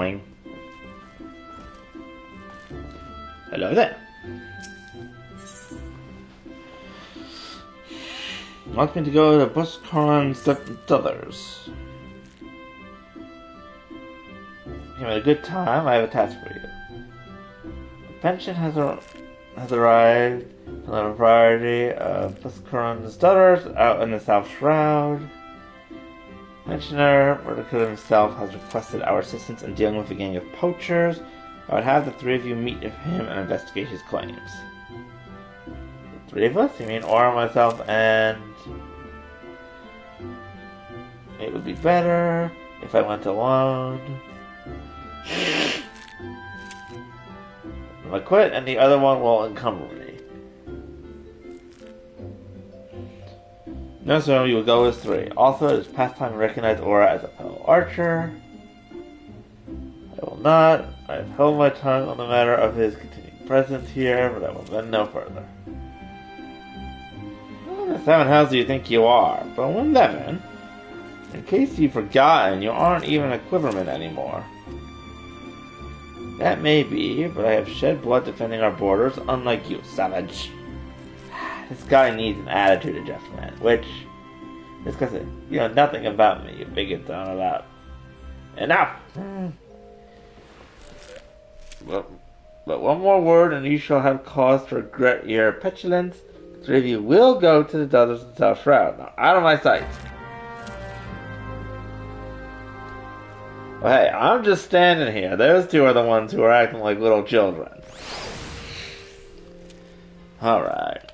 annoying. Hello there. Want me to go to Buscaron's others? You had a good time. I have a task for you. The pension has arrived from the variety of Buscaron's daughters out in the South Shroud. Pensioner Murderkiller himself has requested our assistance in dealing with a gang of poachers. I would have the three of you meet with him and investigate his claims. The three of us? You mean Aura, myself, and... It would be better if I went alone. If I quit, and the other one will encumber me. No, so you will go as three. Also, it is past time to recognize Aura as a fellow archer. I will not. I have held my tongue on the matter of his continued presence here, but I will then no further. How the seven hells do you think you are? But 11? In case you've forgotten, you aren't even a quiverman anymore. That may be, but I have shed blood defending our borders, unlike you, savage. This guy needs an attitude adjustment, which is because you know nothing about me, you bigot on about. Enough! But one more word and you shall have cause to regret your petulance. The three of you will go to the Daughters of the South Shroud. Now, out of my sight! Well, hey, I'm just standing here. Those two are the ones who are acting like little children. Alright.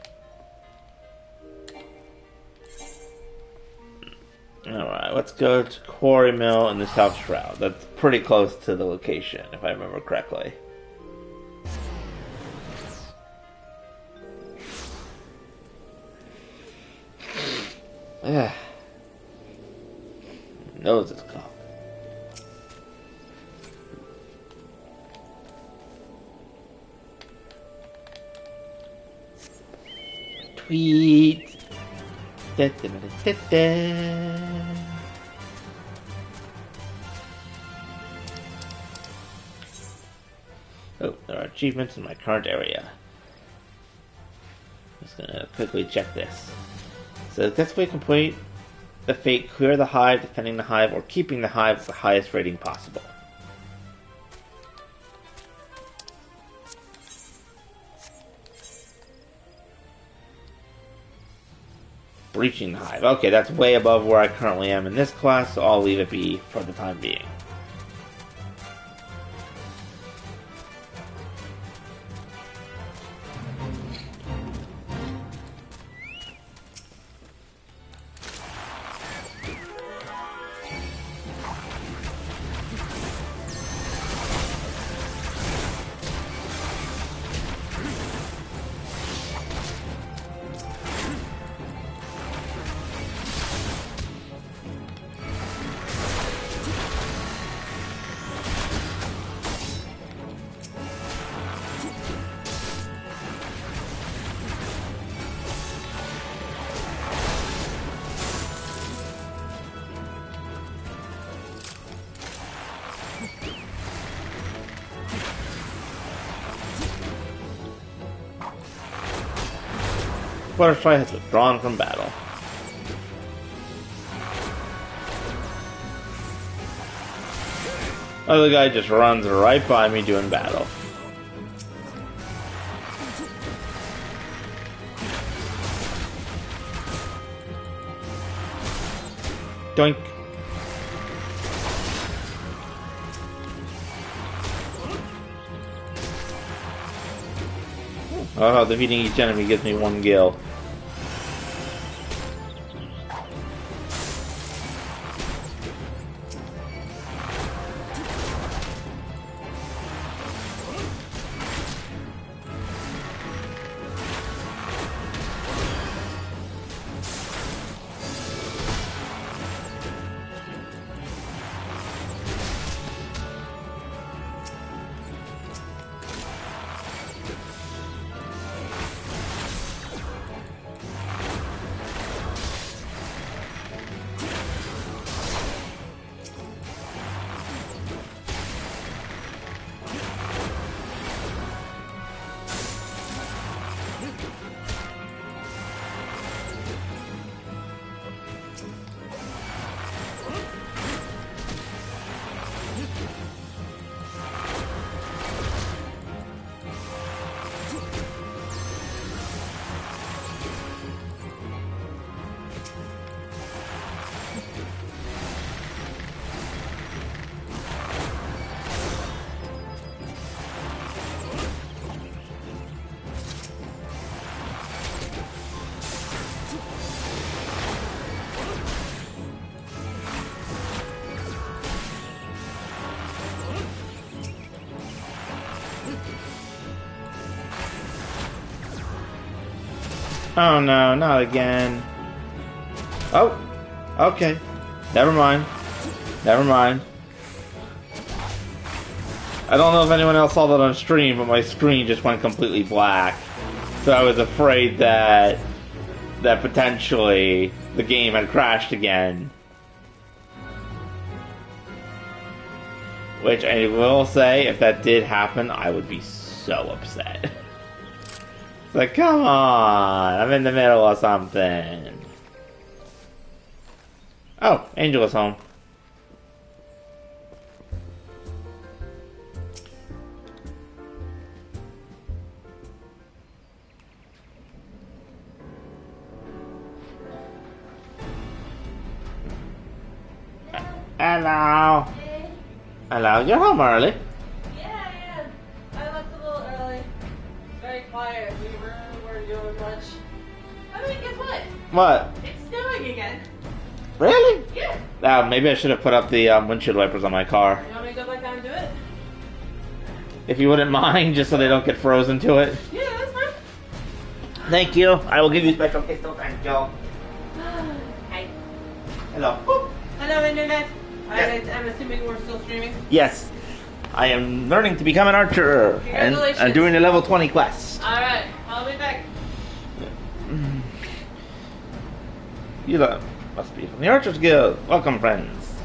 Alright, let's go to Quarry Mill in the South Shroud. That's pretty close to the location, if I remember correctly. Yeah. Nose is clogged. Tweet. Oh, there are achievements in my current area. I'm just gonna quickly check this. So successfully complete the fate, clear the hive, defending the hive, or keeping the hive with the highest rating possible. Breaching the hive. Okay, that's way above where I currently am in this class, so I'll leave it be for the time being. Butterfly has withdrawn from battle. Other guy just runs right by me doing battle. Doink. Oh, defeating each enemy gives me 1 gil. Oh no, not again. Oh, okay. Never mind. Never mind. I don't know if anyone else saw that on stream, but my screen just went completely black. So I was afraid that potentially the game had crashed again. Which I will say, if that did happen, I would be so upset. It's like, come on, I'm in the middle of something. Oh, Angel is home. Hello. Hey. Hello, you're home early. Yeah, I am. I left a little early. It's very quiet. We really weren't doing much. I mean, guess what? What? It's snowing again. Really? Yeah. Maybe I should have put up the windshield wipers on my car. You want me to go back down and do it? If you wouldn't mind, just so they don't get frozen to it. Yeah, that's fine. Thank you. I will give you special case no thank you. Hi. Hello. Hello, Internet. Yes. I'm assuming we're still streaming. Yes. I am learning to become an archer. And Congratulations. I'm doing the level 20 quest. Alright, I'll be back. You must be from the Archers Guild. Welcome, friends.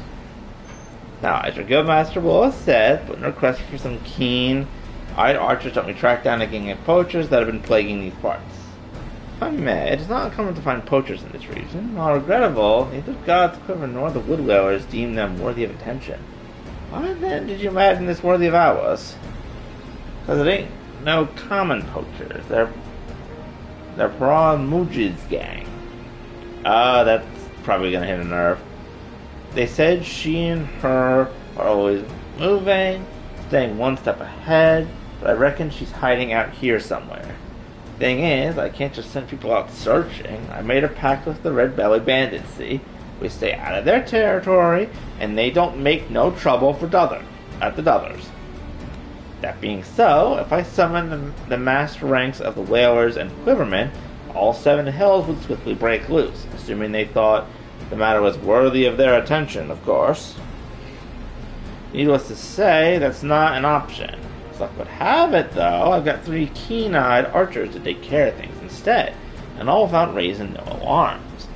Now, as your guildmaster will have said, put in a request for some keen-eyed archers to help me track down a gang of poachers that have been plaguing these parts. If I may, it is not uncommon to find poachers in this region. While regrettable, neither God's Quiver nor the Woodwellers deem them worthy of attention. Why then did you imagine this worthy of ours? Because it ain't no common poachers. They're Prawn Muj's gang. That's probably gonna hit a nerve. They said she and her are always moving, staying one step ahead, but I reckon she's hiding out here somewhere. Thing is, I can't just send people out searching. I made a pact with the Red Belly Bandits, see? We stay out of their territory, and they don't make no trouble for at the Duthers. That being so, if I summon the massed ranks of the Whalers and Quivermen, all 7 hills would swiftly break loose, assuming they thought the matter was worthy of their attention, of course. Needless to say, that's not an option. As luck would have it, though, I've got 3 keen-eyed archers to take care of things instead, and all without raising no alarms.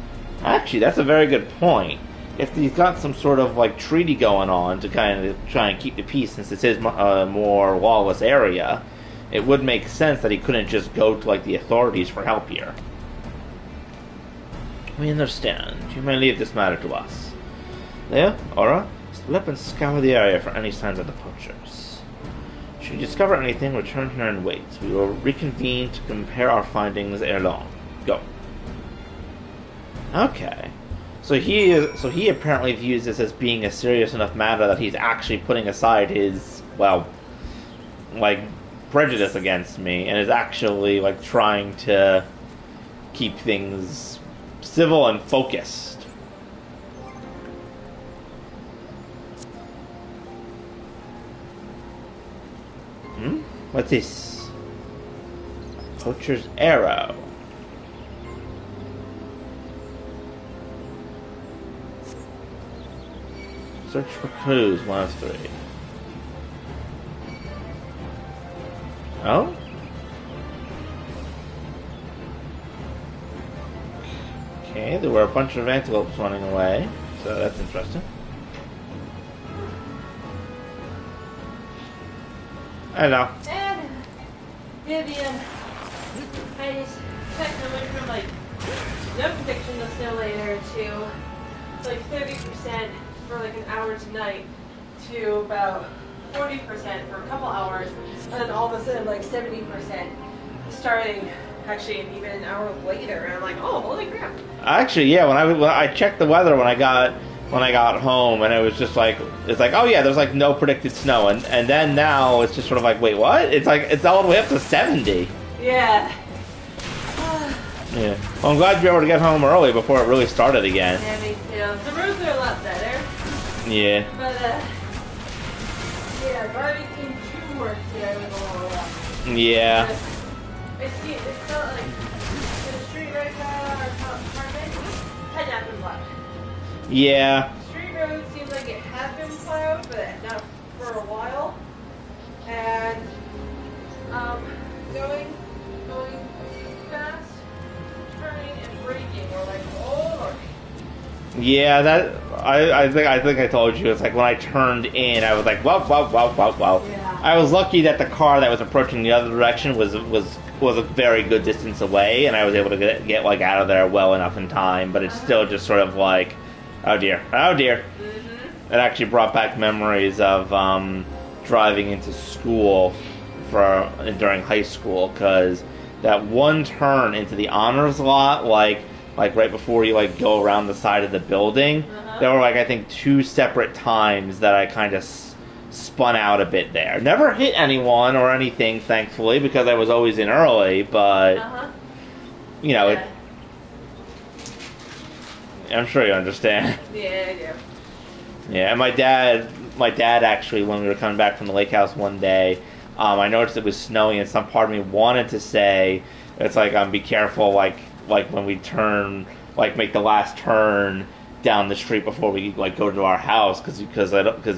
Actually, that's a very good point. If he's got some sort of like treaty going on to kind of try and keep the peace, since this is a more lawless area, it would make sense that he couldn't just go to like the authorities for help here. We understand. You may leave this matter to us. There, Aura, split up and scour the area for any signs of the poachers. Should you discover anything, return here and wait. We will reconvene to compare our findings ere long. Go. Okay. So he apparently views this as being a serious enough matter that he's actually putting aside his, well, like, prejudice against me, and is actually, like, trying to keep things civil and focused. What's this? Poacher's arrow. Search for clues, 1 of 3. Oh? Okay, there were a bunch of antelopes running away, so that's interesting. Hello. And Vivian, I just checked and went from like no prediction of snow later to like 30% for like an hour tonight to about 40% for a couple hours, and then all of a sudden like 70% starting actually even an hour later, and I'm like, oh, holy crap. Actually, yeah, when I checked the weather when I got home, and it was just like, it's like, oh yeah, there's like no predicted snow, and then now it's just sort of like, wait, what? It's like, it's all the way up to 70. Yeah. Yeah. Well, I'm glad you were able to get home early before it really started again. Yeah, me too. The roads are a lot better. Yeah. But, yeah, driving into work today was a little rough. Yeah. It felt like the street right by our apartment had not been plowed. Yeah. Street road seems like it had been plowed, but not for a while. And going fast, turning and braking were like, oh Lord. Yeah, that I think I told you. It's like when I turned in, I was like, wow, wow, wow, wow, wow. Yeah. I was lucky that the car that was approaching the other direction was a very good distance away, and I was able to get like out of there well enough in time. But it's still just sort of like, oh dear, oh dear. Mm-hmm. It actually brought back memories of driving into school during high school, because that one turn into the honors lot, like right before you like go around the side of the building, there were like I think 2 separate times that I kind of spun out a bit there. Never hit anyone or anything, thankfully, because I was always in early. But you know, yeah. I'm sure you understand. Yeah, I do. Yeah, and my dad actually, when we were coming back from the lake house one day, I noticed it was snowing, and some part of me wanted to say, it's like, be careful, like when we turn, like make the last turn down the street before we like go to our house, because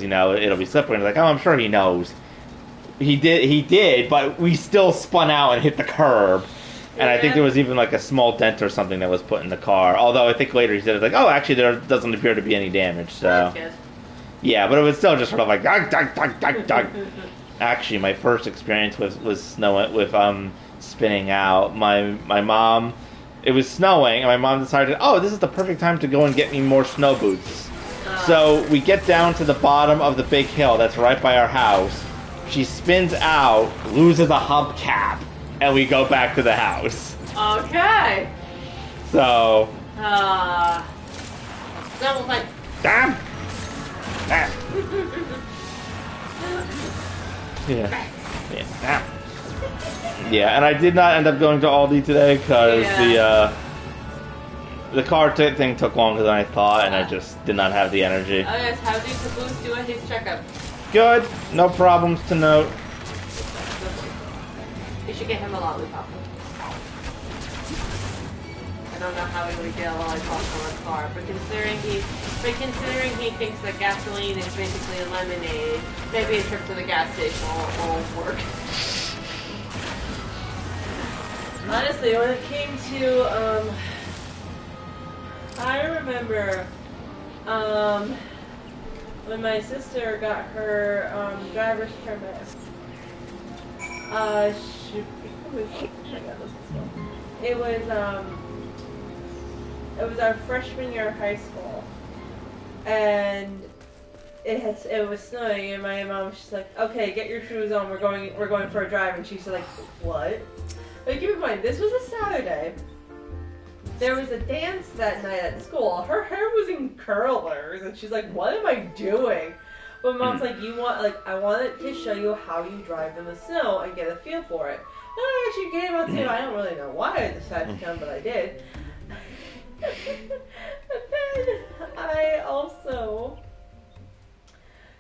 you know it'll be slippery. And like, oh, I'm sure he knows. He did, but we still spun out and hit the curb. And I think there was even like a small dent or something that was put in the car. Although I think later he said, like, oh, actually there doesn't appear to be any damage. So That's good. yeah, but it was still just sort of like dug. Actually, my first experience was spinning out. My mom, it was snowing, and my mom decided, oh, this is the perfect time to go and get me more snow boots. So we get down to the bottom of the big hill that's right by our house. She spins out, loses a hubcap, and we go back to the house. Okay. So. That was like. Damn. Yeah. Yeah, and I did not end up going to Aldi today because the car thing took longer than I thought, and I just did not have the energy. Oh yes, how did Caboose do at his checkup? Good, no problems to note. You should get him a lollipop. I don't know how he would get a lollipop from a car, but considering he thinks that gasoline is basically lemonade, maybe a trip to the gas station will work. Honestly, when it came to, I remember, when my sister got her, driver's permit, it was our freshman year of high school, and it was snowing, and my mom was just like, okay, get your shoes on, we're going for a drive, and she's like, what? But keep in mind, this was a Saturday. There was a dance that night at school. Her hair was in curlers, and she's like, what am I doing? But mom's like, I wanted to show you how you drive in the snow and get a feel for it. And I actually came out to, I don't really know why I decided to come, but I did. But then I also,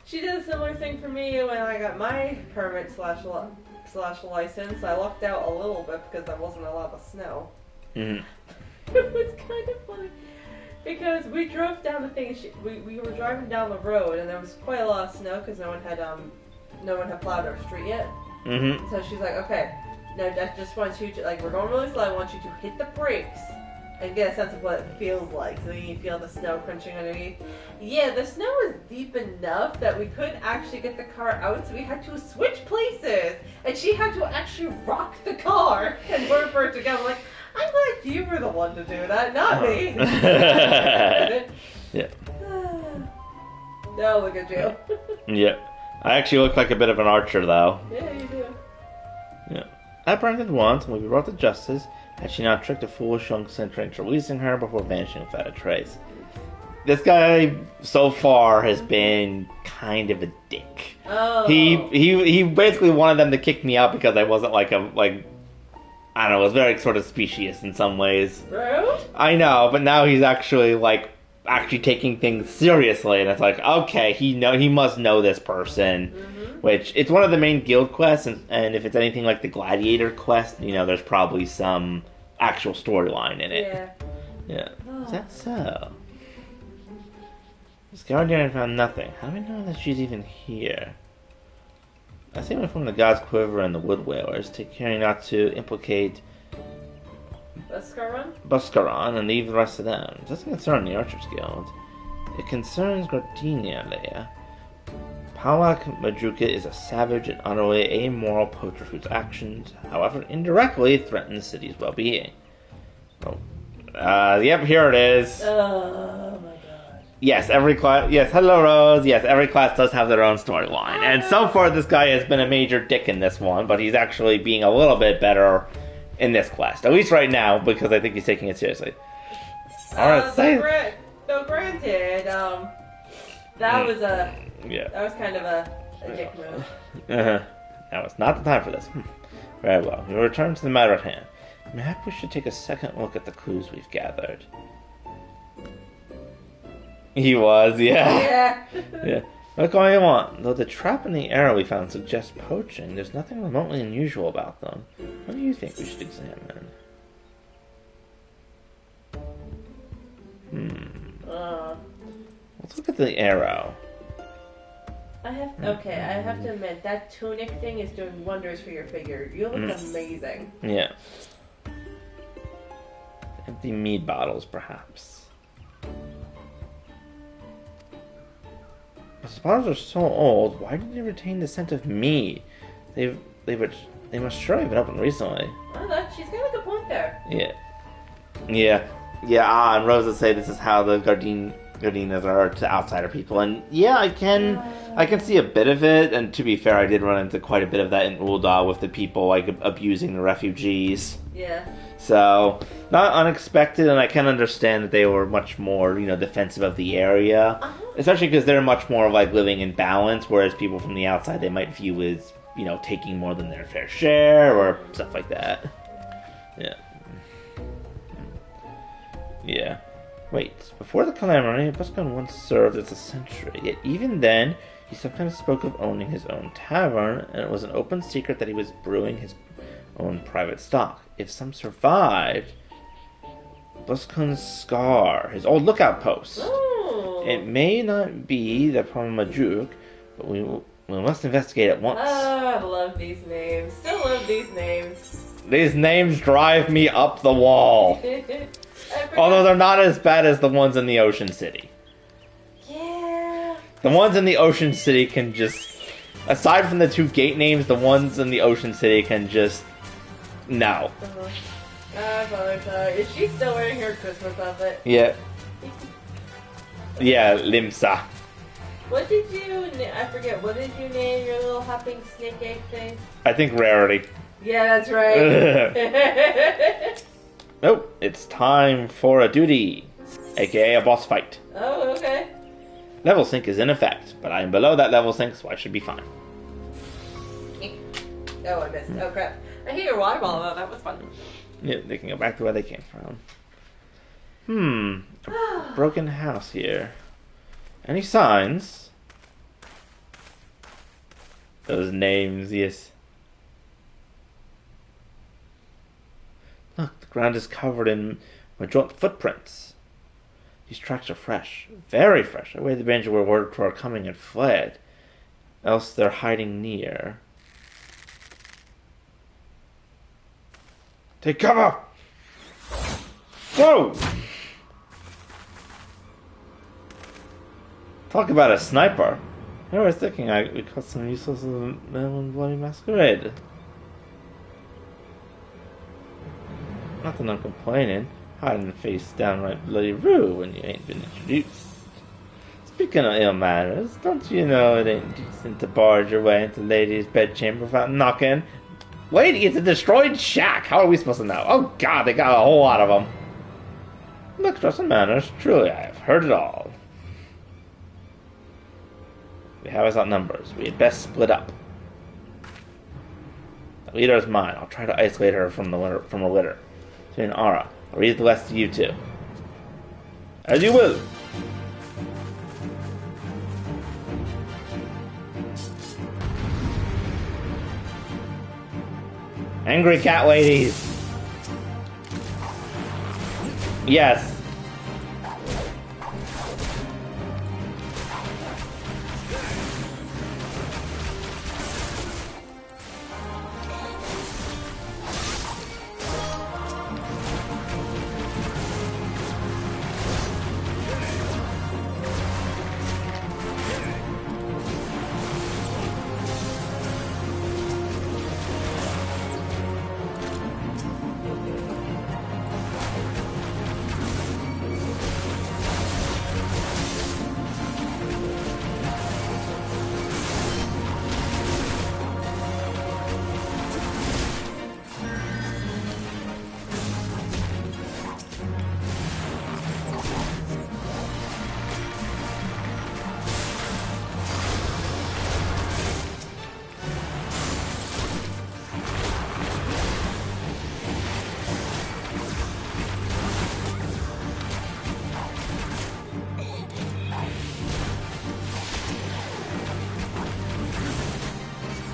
she did a similar thing for me when I got my permit slash license. I lucked out a little bit because there wasn't a lot of snow. Mm-hmm. It was kind of funny because we drove down the thing. We were driving down the road, and there was quite a lot of snow because no one had plowed our street yet. Mm-hmm. So she's like, okay, now I just want you to, like, we're going really slow. I want you to hit the brakes and get a sense of what it feels like. So you feel the snow crunching underneath. Yeah, the snow was deep enough that we couldn't actually get the car out, so we had to switch places. And she had to actually rock the car in order for it to go. I'm like, I'm glad you were the one to do that, not me. Yeah. Now look at you. Yeah. I actually look like a bit of an archer, though. Yeah, you do. Yeah. Apprehended once, when we brought to justice, had she not tricked a foolish young sentry into releasing her before vanishing without a trace. This guy, so far, has been kind of a dick. Oh. He basically wanted them to kick me out because I wasn't I don't know, was very sort of specious in some ways. Rude? I know, but now he's actually taking things seriously, and it's like, okay, he must know this person. Mm-hmm. Which, it's one of the main guild quests, and if it's anything like the gladiator quest, there's probably some actual storyline in it. Yeah. Yeah. Is that so? This guardian found nothing. How do we know that she's even here? I think from the God's Quiver and the Wood Whalers, take care not to implicate Buscaron and leave the rest of them. It doesn't concern the Archers Guild. It concerns Gardenia, Leia. Palak Madruka is a savage and utterly amoral poacher whose actions, however indirectly, threaten the city's well-being. Oh. Yep, here it is. Oh my god. Yes, every class. Yes, hello, Rose. Yes, every class does have their own storyline. And so far, this guy has been a major dick in this one, but he's actually being a little bit better in this quest. At least right now, because I think he's taking it seriously. Alright, though granted, that was a... Yeah. That was kind of a dick move. Now it's not the time for this. Very well. We'll return to the matter at hand. Perhaps we should take a second look at the clues we've gathered. He was, yeah. Yeah. Look all you want. Though the trap and the arrow we found suggest poaching, there's nothing remotely unusual about them. What do you think we should examine? Let's look at the arrow. I have to admit, that tunic thing is doing wonders for your figure. You look amazing. Yeah. Empty mead bottles, perhaps. These bottles are so old. Why did they retain the scent of mead? They must surely have been opened recently. Oh, look, she's got a good point there. Yeah. And Rose would say this is how the Gardinas are to outsider people, and yeah, I can see a bit of it. And to be fair, I did run into quite a bit of that in Ul'dah with the people like abusing the refugees. Yeah. So not unexpected, and I can understand that they were much more, defensive of the area, especially because they're much more like living in balance, whereas people from the outside they might view as taking more than their fair share or stuff like that. Yeah. Wait, before the calamity, Buscon once served as a sentry, yet even then, he sometimes spoke of owning his own tavern, and it was an open secret that he was brewing his own private stock. If some survived, Buscon's Scar, his old lookout post. Ooh. It may not be the Parmajuk, but we must investigate at once. I love these names. Still love these names. These names drive me up the wall. Although they're not as bad as the ones in the Ocean City. Yeah. The ones in the Ocean City can just... Aside from the two gate names, the ones in the Ocean City can just... No. Is she still wearing her Christmas outfit? Yeah. Yeah, Limsa. What did you... I forget, what did you name your little hopping snake egg thing? I think Rarity. Yeah, that's right. Nope, it's time for a duty, aka a boss fight. Oh, okay. Level sync is in effect, but I am below that level sync, so I should be fine. Oh, I missed. Oh, crap. I hit your water ball, though. That was fun. Yeah, they can go back to where they came from. A broken house here. Any signs? Those names, yes. Look, the ground is covered in Majort footprints. These tracks are fresh. Very fresh. I waited the Banjo were word to our coming and fled. Else they're hiding near. Take cover! Whoa! Talk about a sniper. I was thinking we caught some useless and bloody masquerade. Nothing I'm complaining. Hiding the face downright bloody rude when you ain't been introduced. Speaking of ill manners, don't you know it ain't decent to barge your way into lady's bedchamber without knocking? Lady, it's a destroyed shack. How are we supposed to know? Oh God, they got a whole lot of them. Look, trust and manners. Truly, I have heard it all. We have us outnumbered. We had best split up. The leader is mine. I'll try to isolate her from her litter. To an aura. I'll read the rest to you two. As you will. Angry cat ladies. Yes.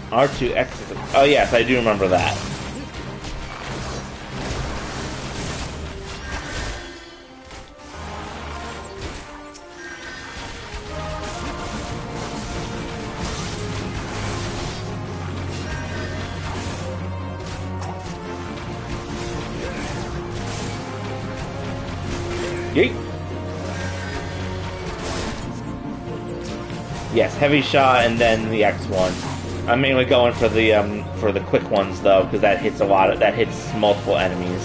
R2X. Oh yes, I do remember that. Yeet. Yes, heavy shot and then the X1. I'm mainly going for the quick ones though, because that hits that hits multiple enemies.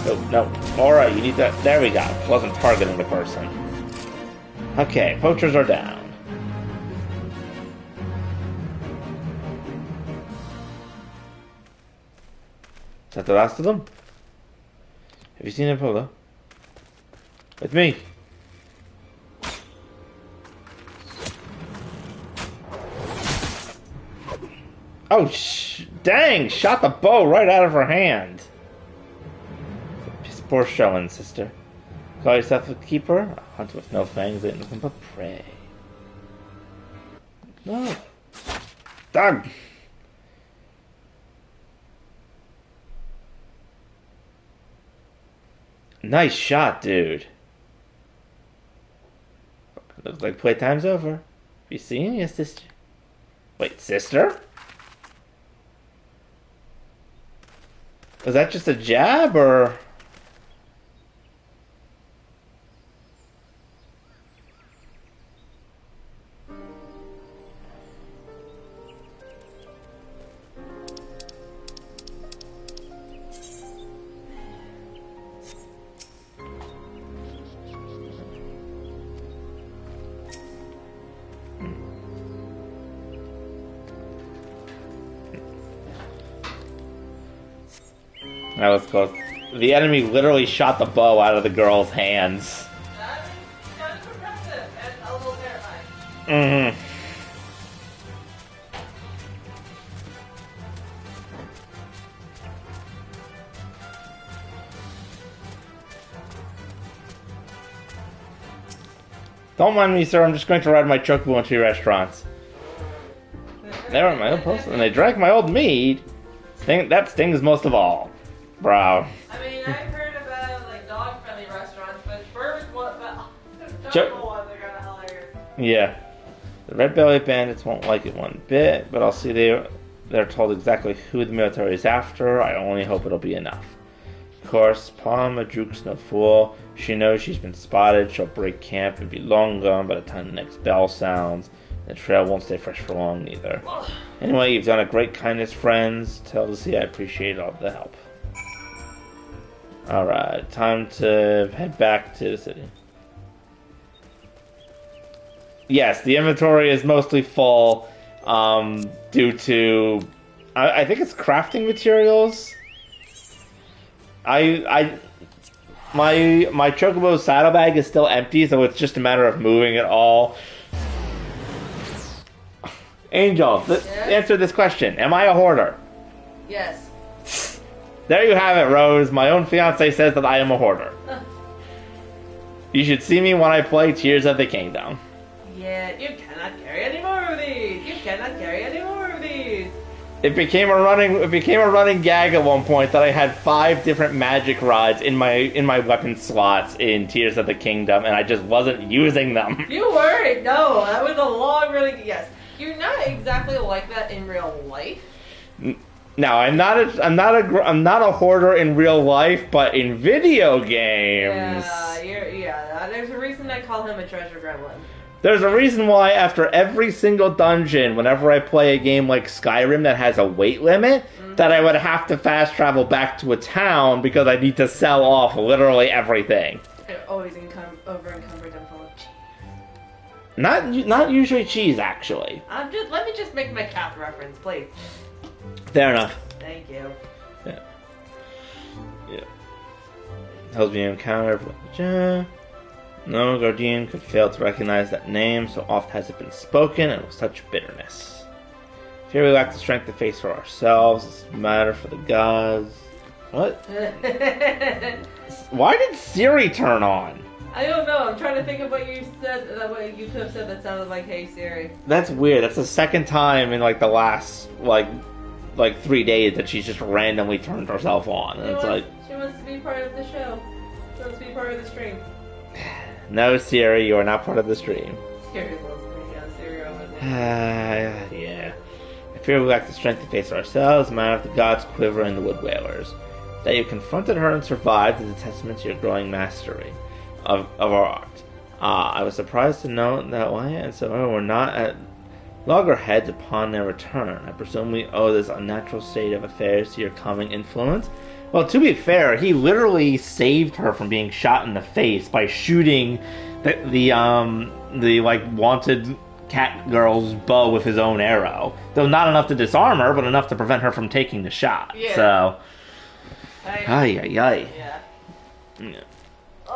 Oh, no. Alright, you need that. There we go. Wasn't targeting the person. Okay, poachers are down. Is that the last of them? Have you seen him, Polo? With me. Oh, dang! Shot the bow right out of her hand. Poor showing, sister. Call yourself a keeper? A hunter with no fangs ain't nothing but prey. No. Dog! Nice shot, dude. Looks like playtime's over. You seen your sister? Wait, sister? Was that just a jab, or...? That was close. The enemy literally shot the bow out of the girl's hands. That's kind of impressive and a little terrifying. Don't mind me, sir. I'm just going to ride my chocobo into your restaurants. They were my old post, and they drank my old mead. That stings most of all. Bro. I mean, I've heard about like dog-friendly restaurants, but bourbon ones, but Cho- ones are kind of hilarious. Yeah. The Red Belly Bandits won't like it one bit, but I'll see they're told exactly who the military is after. I only hope it'll be enough. Of course, Palma Juke's no fool. She knows she's been spotted. She'll break camp and be long gone by the time the next bell sounds. The trail won't stay fresh for long either. Anyway, you've done a great kindness, friends. Tell Lucy I appreciate all the help. Alright, time to head back to the city. Yes, the inventory is mostly full due to... I think it's crafting materials. My Chocobo saddlebag is still empty, so it's just a matter of moving it all. Angel, answer this question. Am I a hoarder? Yes. There you have it, Rose. My own fiance says that I am a hoarder. You should see me when I play Tears of the Kingdom. Yeah, you cannot carry any more of these. You cannot carry any more of these. It became a running gag at one point that I had 5 different magic rods in my weapon slots in Tears of the Kingdom, and I just wasn't using them. You weren't. No, that was a long, really. Yes, you're not exactly like that in real life. No, I'm not a hoarder in real life, but in video games. Yeah. There's a reason I call him a treasure gremlin. There's a reason why after every single dungeon, whenever I play a game like Skyrim that has a weight limit, that I would have to fast travel back to a town because I need to sell off literally everything. They're always over encumbered and full of cheese. Not usually cheese, actually. Let me just make my cat reference, please. Fair enough. Thank you. Yeah. Tells me encounter. No Guardian could fail to recognize that name, so oft has it been spoken, and with such bitterness. Fear we lack the strength to face for ourselves. It's a matter for the gods. What? Why did Siri turn on? I don't know. I'm trying to think of what you said. What you could have said that sounded like "Hey Siri." That's weird. That's the second time in like the last like 3 days that she's just randomly turned herself on. And she wants to be part of the show. She wants to be part of the stream. No, Siri, you are not part of the stream. Siri loves me. Yeah, Siri over there. Yeah. I fear we lack the strength to face ourselves, man of the gods quiver and the wood wailers. That you confronted her and survived is a testament to your growing mastery of our art. I was surprised to note that Wyatt and Silver were not at loggerheads upon their return. I presume we owe this unnatural state of affairs to your calming influence. Well, to be fair, he literally saved her from being shot in the face by shooting the wanted cat girl's bow with his own arrow. Though not enough to disarm her, but enough to prevent her from taking the shot. Yeah. So, Yeah.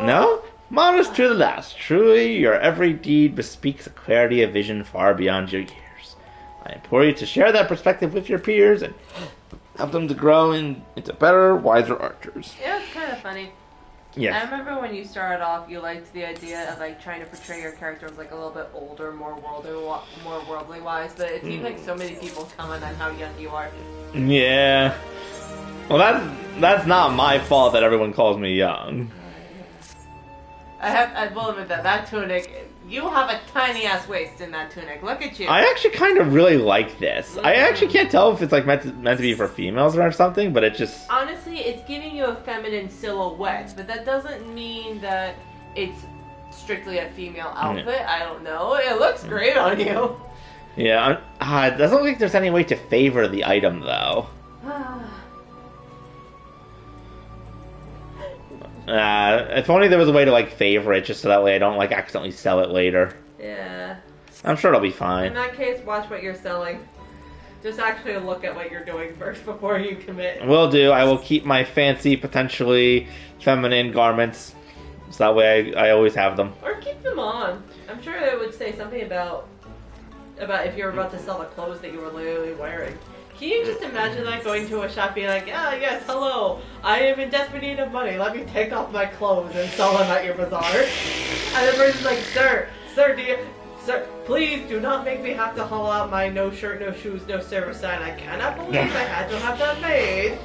No? Modest to the last. Truly, your every deed bespeaks a clarity of vision far beyond your years. I implore you to share that perspective with your peers and help them to grow into better, wiser archers. Yeah, it's kind of funny. Yes. I remember when you started off, you liked the idea of like trying to portray your character as like a little bit older, more worldly wise. But it seems like so many people comment on how young you are. Yeah. Well, that's not my fault that everyone calls me young. I will admit that tunic. You have a tiny ass waist in that tunic. Look at you. I actually kind of really like this. I actually can't tell if it's like meant to be for females or something, but it just honestly, it's giving you a feminine silhouette, but that doesn't mean that it's strictly a female outfit. Yeah. I don't know. It looks great on you. Yeah, it doesn't look like there's any way to favor the item though. If only there was a way to like favor it, just so that way I don't like accidentally sell it later. Yeah. I'm sure it'll be fine. In that case, watch what you're selling. Just actually look at what you're doing first before you commit. Will do. I will keep my fancy, potentially feminine garments, so that way I always have them. Or keep them on. I'm sure it would say something about if you're about to sell the clothes that you were literally wearing. Can you just imagine that going to a shop being like, yes, hello, I am in desperate need of money, let me take off my clothes and sell them at your bazaar. And the person's like, sir, please do not make me have to haul out my no shirt, no shoes, no service sign. I cannot believe I had to have that made.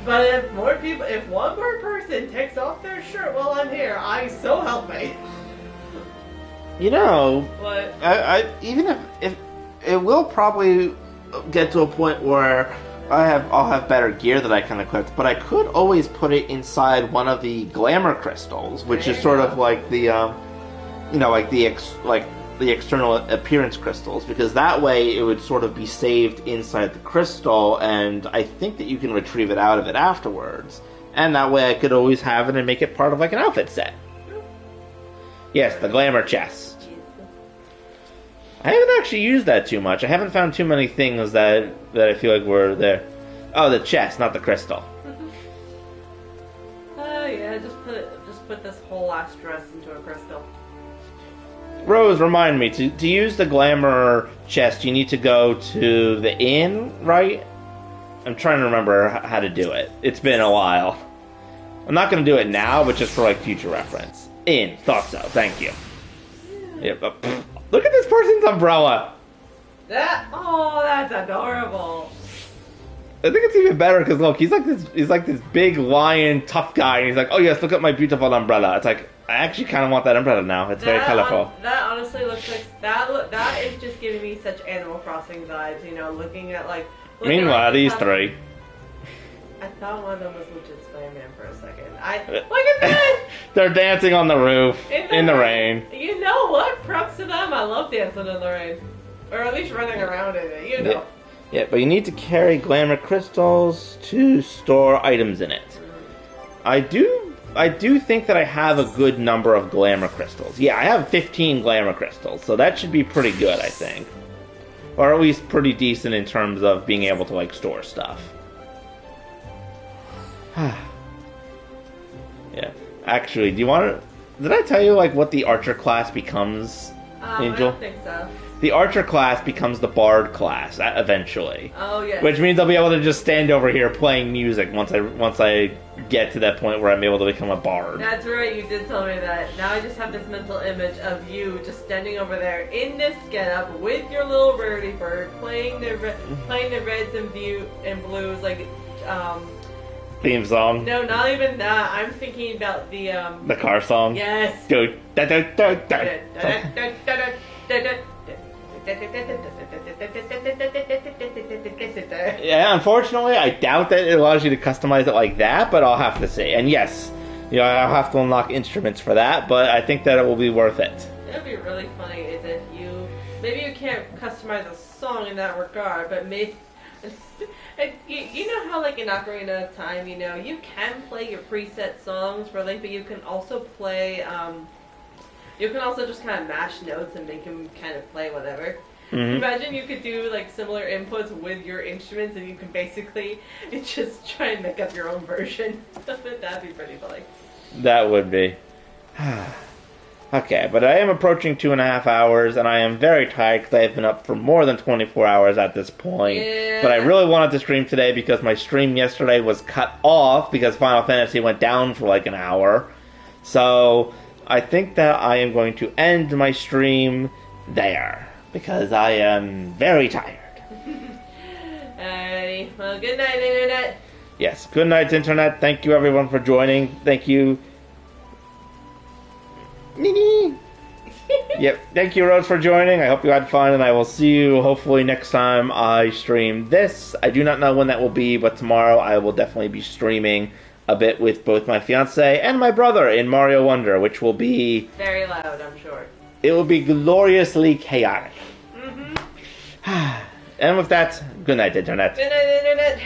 But if one more person takes off their shirt while I'm here, so help me. You know, what? Even if it will probably get to a point where I'll have better gear that I can equip, but I could always put it inside one of the glamour crystals, which is sort of like the the external appearance crystals, because that way it would sort of be saved inside the crystal, and I think that you can retrieve it out of it afterwards, and that way I could always have it and make it part of like an outfit set. Yes, the glamour chest. I haven't actually used that too much. I haven't found too many things that I feel like were there. Oh, the chest, not the crystal. Yeah, just put this whole ass dress into a crystal. Rose, remind me, to use the glamour chest, you need to go to the inn, right? I'm trying to remember how to do it. It's been a while. I'm not going to do it now, but just for like future reference. Thought so. Thank you. Yep. Look at this person's umbrella. That's adorable. I think it's even better because look, he's like this big lion tough guy, and he's like, oh yes, look at my beautiful umbrella. It's like I actually kind of want that umbrella now. It's very colorful. That honestly looks like that is just giving me such Animal Crossing vibes. You know, looking at like. Meanwhile, these three. I thought one of them was Legit Spider-Man for a second. Look at this! They're dancing on the roof in the rain. You know what? Props to them. I love dancing in the rain, or at least running around in it. You know. Yeah, but you need to carry glamour crystals to store items in it. I do think that I have a good number of glamour crystals. Yeah, I have 15 glamour crystals, so that should be pretty good, I think. Or at least pretty decent in terms of being able to, like, store stuff. Yeah. Actually, do you want to... Did I tell you, like, what the Archer class becomes, Angel? I don't think so. The Archer class becomes the Bard class eventually. Oh yeah. Which means I'll be able to just stand over here playing music once I get to that point where I'm able to become a Bard. That's right, you did tell me that. Now I just have this mental image of you just standing over there in this getup with your little birdie bird playing the reds and blues like theme song. No, not even that. I'm thinking about the car song. Yes. Go da da da da. Yeah, unfortunately, I doubt that it allows you to customize it like that, but I'll have to see. And yes, I'll have to unlock instruments for that, but I think that it will be worth it. It would be really funny is if maybe you can't customize a song in that regard, but maybe, you know how like in Ocarina of Time, you can play your preset songs for Link, but you can also play, you can also just kind of mash notes and make them kind of play whatever. Mm-hmm. Imagine you could do like similar inputs with your instruments, and you can basically just try and make up your own version. That'd be pretty funny. That would be. Okay, but I am approaching 2.5 hours, and I am very tired because I have been up for more than 24 hours at this point. Yeah. But I really wanted to stream today because my stream yesterday was cut off because Final Fantasy went down for like an hour. So I think that I am going to end my stream there because I am very tired. Alrighty, well, good night, Internet. Yes, good night, Internet. Thank you, everyone, for joining. Thank you. Yep, thank you, Rose, for joining. I hope you had fun, and I will see you hopefully next time I stream this. I do not know when that will be, but tomorrow I will definitely be streaming a bit with both my fiance and my brother in Mario Wonder, which will be very loud, I'm sure. It will be gloriously chaotic. Mm-hmm. And with that, good night, Internet. Good night, Internet.